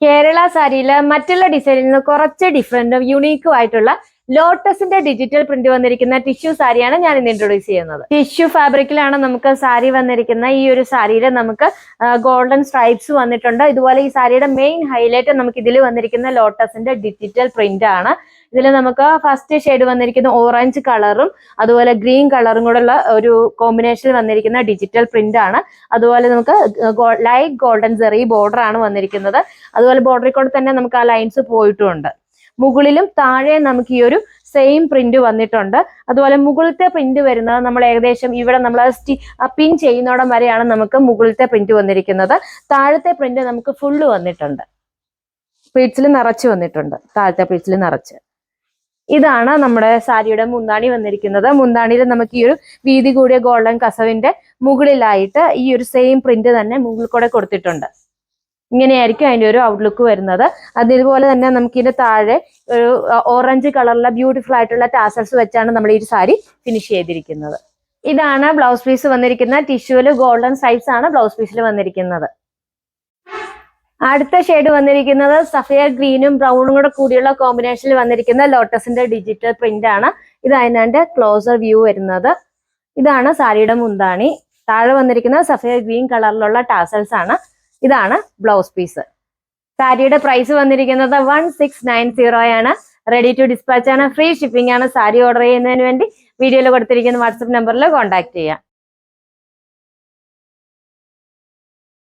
കേരള സാരിയില് മറ്റുള്ള ഡിസൈനിൽ നിന്ന് കുറച്ച് ഡിഫറെന്റും യുണീക്കും ആയിട്ടുള്ള ലോട്ടസിന്റെ ഡിജിറ്റൽ പ്രിന്റ് വന്നിരിക്കുന്ന ടിഷ്യൂ സാരിയാണ് ഞാൻ ഇന്ന് ഇൻട്രൊഡ്യൂസ് ചെയ്യുന്നത്. ടിഷ്യൂ ഫാബ്രിക്കിലാണ് നമുക്ക് സാരി വന്നിരിക്കുന്ന. ഈ ഒരു സാരിയിൽ നമുക്ക് ഗോൾഡൻ സ്ട്രൈപ്സ് വന്നിട്ടുണ്ട്. ഇതുപോലെ ഈ സാരിയുടെ മെയിൻ ഹൈലൈറ്റ് നമുക്ക് ഇതിൽ വന്നിരിക്കുന്ന ലോട്ടസിന്റെ ഡിജിറ്റൽ പ്രിന്റ് ആണ്. ഇതിൽ നമുക്ക് ഫസ്റ്റ് ഷെയ്ഡ് വന്നിരിക്കുന്ന ഓറഞ്ച് കളറും അതുപോലെ ഗ്രീൻ കളറും കൂടെ ഉള്ള ഒരു കോമ്പിനേഷനിൽ വന്നിരിക്കുന്ന ഡിജിറ്റൽ പ്രിന്റ് ആണ്. അതുപോലെ നമുക്ക് ലൈറ്റ് ഗോൾഡൻ സെറി ബോർഡർ ആണ് വന്നിരിക്കുന്നത്. അതുപോലെ ബോർഡറിൽ കൂടെ തന്നെ നമുക്ക് ആ ലൈൻസ് പോയിട്ടുമുണ്ട്. മുകളിലും താഴെ നമുക്ക് ഈ ഒരു സെയിം പ്രിന്റ് വന്നിട്ടുണ്ട്. അതുപോലെ മുകളിലത്തെ പ്രിന്റ് വരുന്നത് നമ്മൾ ഏകദേശം ഇവിടെ നമ്മൾ പിൻ ചെയ്യുന്നോടം വരെയാണ് നമുക്ക് മുകളിലത്തെ പ്രിന്റ് വന്നിരിക്കുന്നത്. താഴത്തെ പ്രിന്റ് നമുക്ക് ഫുള്ള് വന്നിട്ടുണ്ട്. പ്ലീറ്റ്സിൽ നിറച്ച് വന്നിട്ടുണ്ട്. താഴത്തെ പ്ലീറ്റ്സിൽ നിറച്ച്. ഇതാണ് നമ്മുടെ സാരിയുടെ മുന്താണി വന്നിരിക്കുന്നത്. മുന്താണിയിൽ നമുക്ക് ഈ ഒരു വീതി കൂടിയ ഗോൾഡൻ കസവിന്റെ മുകളിലായിട്ട് ഈ ഒരു സെയിം പ്രിന്റ് തന്നെ മുകളിൽ കൂടെ കൊടുത്തിട്ടുണ്ട്. ഇങ്ങനെയായിരിക്കും അതിന്റെ ഒരു ഔട്ട്ലുക്ക് വരുന്നത്. അതുപോലെ തന്നെ നമുക്ക് ഇതിന്റെ താഴെ ഒരു ഓറഞ്ച് കളറിലെ ബ്യൂട്ടിഫുൾ ആയിട്ടുള്ള ടാസൽസ് വെച്ചാണ് നമ്മൾ ഈ സാരി ഫിനിഷ് ചെയ്തിരിക്കുന്നത്. ഇതാണ് ബ്ലൗസ് പീസ് വന്നിരിക്കുന്ന. ടിഷ്യൂല് ഗോൾഡൻ സ്ട്രൈപ്സ് ആണ് ബ്ലൗസ് പീസിൽ വന്നിരിക്കുന്നത്. അടുത്ത ഷെയ്ഡ് വന്നിരിക്കുന്നത് സഫയർ ഗ്രീനും ബ്രൗണും കൂടെ കൂടിയുള്ള കോമ്പിനേഷനിൽ വന്നിരിക്കുന്ന ലോട്ടസിന്റെ ഡിജിറ്റൽ പ്രിന്റ് ആണ്. ഇത് അതിന്റെ ക്ലോസർ വ്യൂ വരുന്നത്. ഇതാണ് സാരിയുടെ മുന്താണി. താഴെ വന്നിരിക്കുന്നത് സഫയർ ഗ്രീൻ കളറിലുള്ള ടാസൽസ് ആണ്. ഇതാണ് ബ്ലൗസ് പീസ്. സാരിയുടെ പ്രൈസ് വന്നിരിക്കുന്നത് 1690 ആണ്. റെഡി ടു ഡിസ്പാച്ച് ആണ്. ഫ്രീ ഷിപ്പിംഗ് ആണ്. സാരി ഓർഡർ ചെയ്യുന്നതിന് വേണ്ടി വീഡിയോയിൽ കൊടുത്തിരിക്കുന്ന വാട്സ്ആപ്പ് നമ്പറിൽ കോൺടാക്ട് ചെയ്യാം.